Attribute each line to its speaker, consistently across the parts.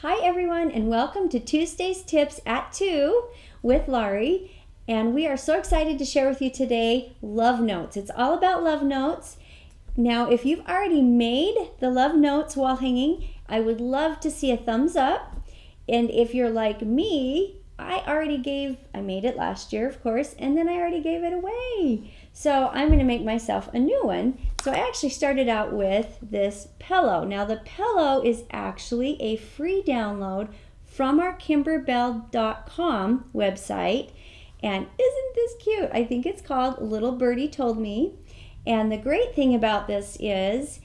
Speaker 1: Hi everyone, and welcome to Tuesday's Tips at 2 with Laurie. And we are so excited to share with you today love notes. It's all about love notes. Now, if you've already made the love notes wall hanging, I would love to see a thumbs up. And if you're like me, I made it last year, of course, and then I already gave it away. So I'm going to make myself a new one. So I actually started out with this pillow. Now the pillow is actually a free download from our Kimberbell.com website. And isn't this cute? I think it's called Little Birdie Told Me. And the great thing about this is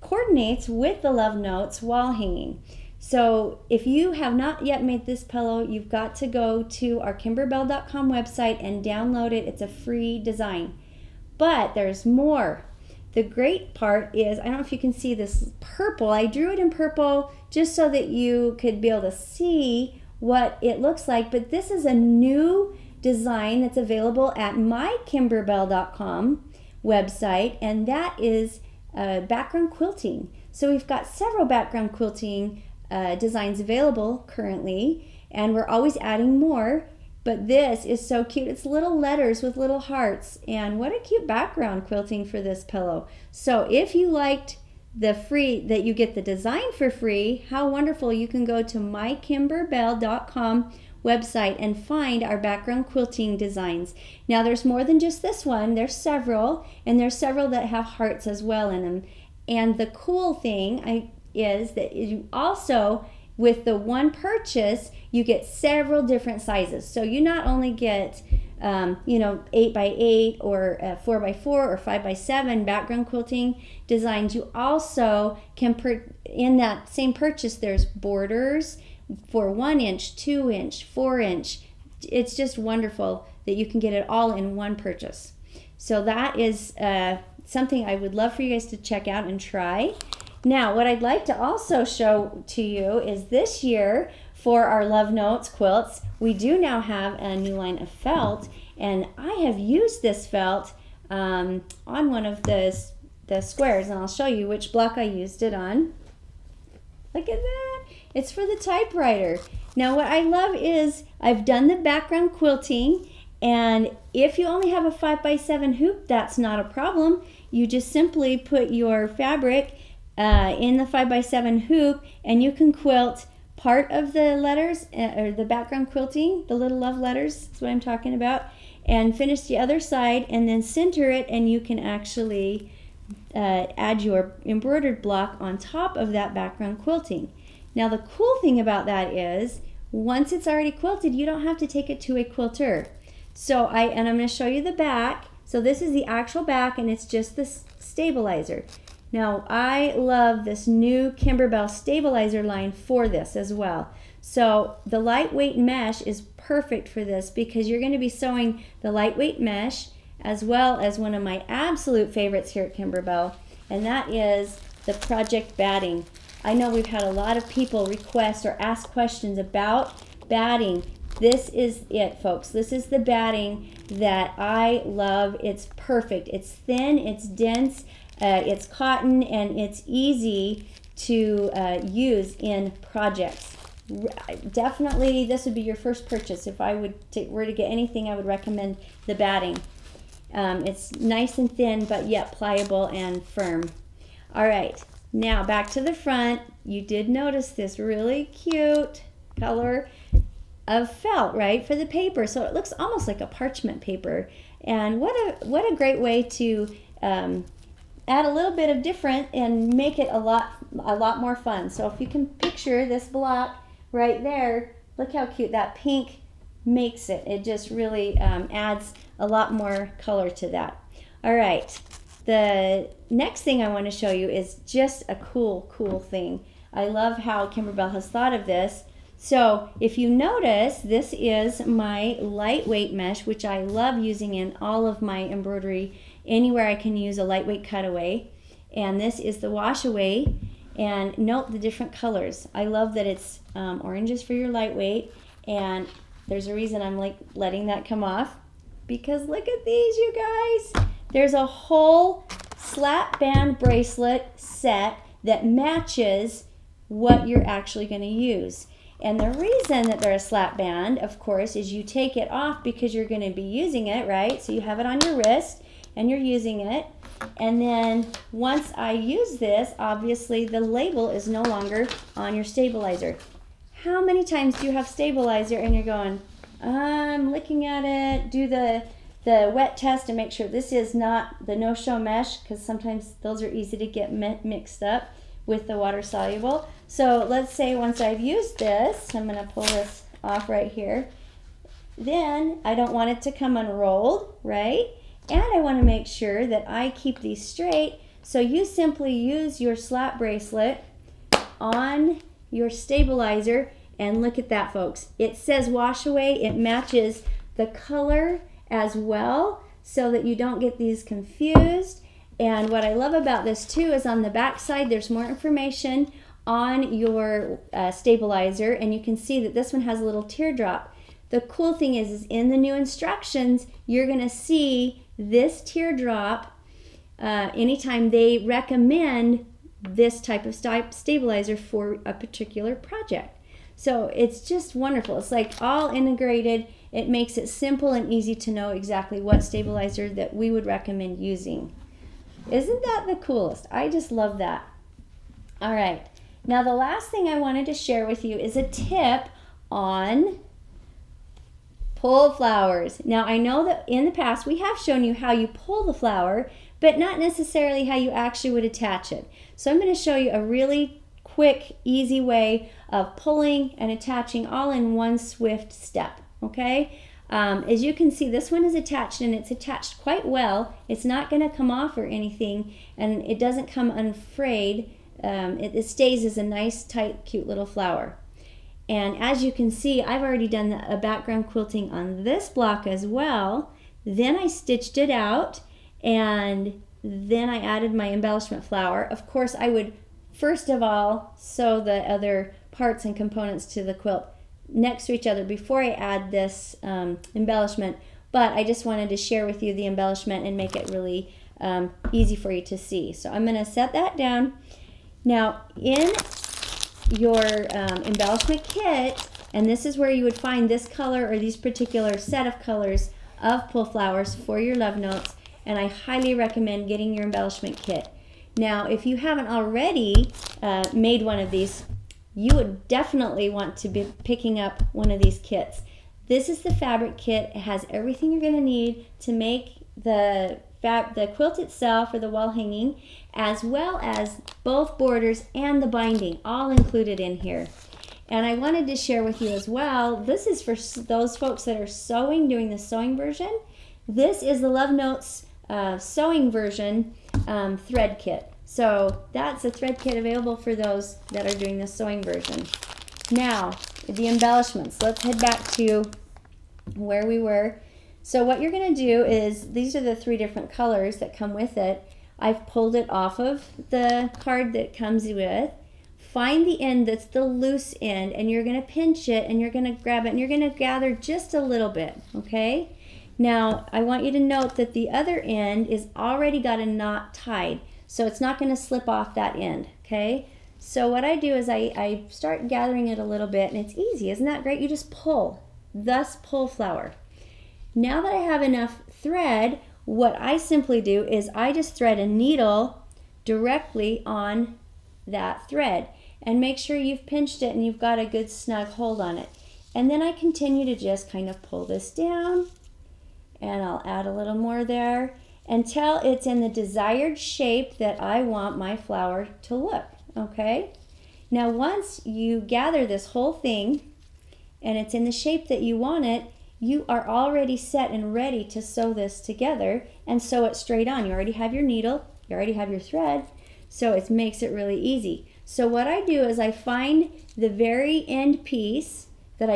Speaker 1: coordinates with the love notes wall hanging. So if you have not yet made this pillow, you've got to go to our Kimberbell.com website and download it. It's a free design. But there's more. The great part is, I don't know if you can see this purple. I drew it in purple just so that you could be able to see what it looks like. But this is a new design that's available at my Kimberbell.com website, and that is background quilting. So we've got several background quilting designs available currently, and we're always adding more. But this is so cute. It's little letters with little hearts, and what a cute background quilting for this pillow. So if you liked the free, that you get the design for free, how wonderful. You can go to mykimberbell.com website and find our background quilting designs. Now there's more than just this one. There's several, and there's several that have hearts as well in them. And the cool thing is that you also, with the one purchase, you get several different sizes. So you not only get 8x8 or 4x4 or 5x7 background quilting designs, you also can in that same purchase, there's borders for 1 inch, 2 inch, 4 inch. It's just wonderful that you can get it all in one purchase. So that is something I would love for you guys to check out and try. Now, what I'd like to also show to you is this year for our Love Notes quilts, we do now have a new line of felt, and I have used this felt on one of the squares, and I'll show you which block I used it on. Look at that. It's for the typewriter. Now, what I love is I've done the background quilting, and if you only have a 5x7 hoop, that's not a problem. You just simply put your fabric in the 5x7 hoop, and you can quilt part of the letters, or the background quilting, the little love letters, that's what I'm talking about, and finish the other side, and then center it, and you can actually add your embroidered block on top of that background quilting. Now the cool thing about that is, once it's already quilted, you don't have to take it to a quilter. So I'm going to show you the back. So this is the actual back, and it's just the stabilizer. Now, I love this new Kimberbell stabilizer line for this as well. So the lightweight mesh is perfect for this because you're going to be sewing the lightweight mesh as well as one of my absolute favorites here at Kimberbell, and that is the project batting. I know we've had a lot of people request or ask questions about batting. This is it, folks. This is the batting that I love. It's perfect. It's thin, it's dense, it's cotton, and it's easy to use in projects. Definitely, this would be your first purchase. If I were to get anything, I would recommend the batting. It's nice and thin, but yet pliable and firm. All right, now back to the front. You did notice this really cute color of felt, right, for the paper. So it looks almost like a parchment paper. And what a great way to add a little bit of different and make it a lot more fun. So if you can picture this block right there, look how cute that pink makes it. It just really adds a lot more color to that. All right, the next thing I want to show you is just a cool thing. I love how Kimberbell has thought of this. So if you notice, this is my lightweight mesh, which I love using in all of my embroidery. Anywhere I can use a lightweight cutaway. And this is the wash away. And note the different colors. I love that it's oranges for your lightweight, and there's a reason I'm like letting that come off, because look at these, you guys. There's a whole slap band bracelet set that matches what you're actually going to use. And the reason that they're a slap band, of course, is you take it off because you're going to be using it, right? So you have it on your wrist and you're using it. And then once I use this, obviously the label is no longer on your stabilizer. How many times do you have stabilizer and you're going, I'm looking at it, do the wet test and make sure this is not the no-show mesh, because sometimes those are easy to get mixed up with the water soluble. So let's say once I've used this, I'm going to pull this off right here, then I don't want it to come unrolled, right? And I want to make sure that I keep these straight. So you simply use your slap bracelet on your stabilizer, and look at that, folks. It says wash away. It matches the color as well so that you don't get these confused. And what I love about this too is on the back side there's more information on your stabilizer, and you can see that this one has a little teardrop. The cool thing is in the new instructions you're going to see this teardrop anytime they recommend this type of stabilizer for a particular project. So it's just wonderful. It's like all integrated. It makes it simple and easy to know exactly what stabilizer that we would recommend using. Isn't that the coolest? I just love that. All right. Now the last thing I wanted to share with you is a tip on pull flowers. Now I know that in the past we have shown you how you pull the flower, but not necessarily how you actually would attach it. So I'm going to show you a really quick, easy way of pulling and attaching all in one swift step, okay? As you can see, this one is attached, and it's attached quite well. It's not going to come off or anything, and it doesn't come unfrayed. It stays as a nice, tight, cute little flower. And as you can see, I've already done a background quilting on this block as well. Then I stitched it out, and then I added my embellishment flower. Of course, I would first of all sew the other parts and components to the quilt next to each other before I add this embellishment, but I just wanted to share with you the embellishment and make it really easy for you to see. So I'm going to set that down. Now in your embellishment kit, and this is where you would find this color or these particular set of colors of pull flowers for your love notes, and I highly recommend getting your embellishment kit. Now if you haven't already made one of these, you would definitely want to be picking up one of these kits. This is the fabric kit. It has everything you're going to need to make the quilt itself or the wall hanging, as well as both borders and the binding, all included in here. And I wanted to share with you as well, this is for those folks that are sewing, doing the sewing version. This is the Love Notes sewing version thread kit. So that's a thread kit available for those that are doing the sewing version. Now, the embellishments. Let's head back to where we were. So what you're going to do is, these are the 3 different colors that come with it. I've pulled it off of the card that comes with. Find the end that's the loose end, and you're going to pinch it, and you're going to grab it, and you're going to gather just a little bit, okay? Now, I want you to note that the other end is already got a knot tied, so it's not going to slip off that end, okay? So what I do is I start gathering it a little bit, and it's easy. Isn't that great? You just pull, thus pull flower. Now that I have enough thread, what I simply do is I just thread a needle directly on that thread, and make sure you've pinched it and you've got a good snug hold on it. And then I continue to just kind of pull this down, and I'll add a little more there until it's in the desired shape that I want my flower to look, okay? Now once you gather this whole thing and it's in the shape that you want it, you are already set and ready to sew this together and sew it straight on. You already have your needle, you already have your thread, so it makes it really easy. So what I do is I find the very end piece that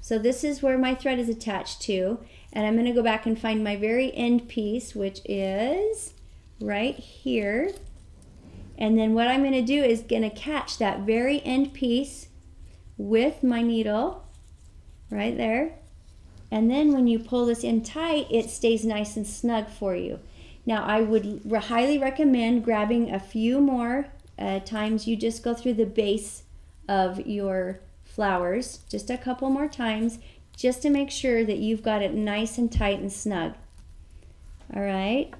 Speaker 1: so this is where my thread is attached to, and I'm going to go back and find my very end piece, which is right here. And then what I'm going to do is going to catch that very end piece with my needle right there. And then when you pull this in tight, it stays nice and snug for you. Now I would highly recommend grabbing a few more times, you just go through the base of your flowers just a couple more times, just to make sure that you've got it nice and tight and snug. All right.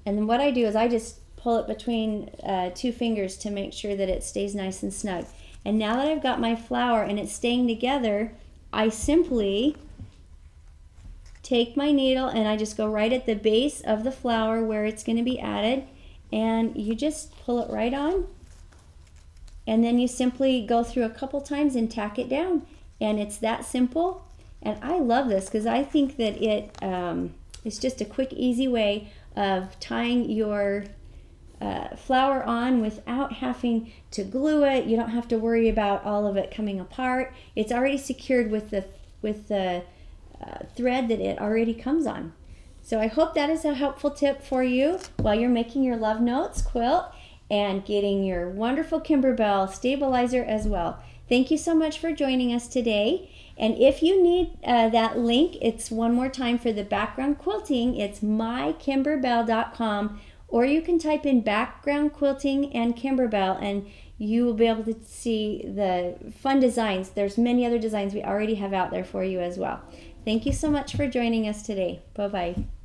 Speaker 1: And then what I do is I just pull it between 2 fingers to make sure that it stays nice and snug. And now that I've got my flower and it's staying together, I simply take my needle and I just go right at the base of the flower where it's going to be added, and you just pull it right on, and then you simply go through a couple times and tack it down, and it's that simple. And I love this because I think that it's just a quick, easy way of tying your flower on without having to glue it. You don't have to worry about all of it coming apart. It's already secured with the thread that it already comes on. So I hope that is a helpful tip for you while you're making your love notes quilt and getting your wonderful Kimberbell stabilizer as well. Thank you so much for joining us today. And if you need that link, it's one more time for the background quilting. It's mykimberbell.com, or you can type in background quilting and Kimberbell, and you will be able to see the fun designs. There's many other designs we already have out there for you as well. Thank you so much for joining us today. Bye-bye.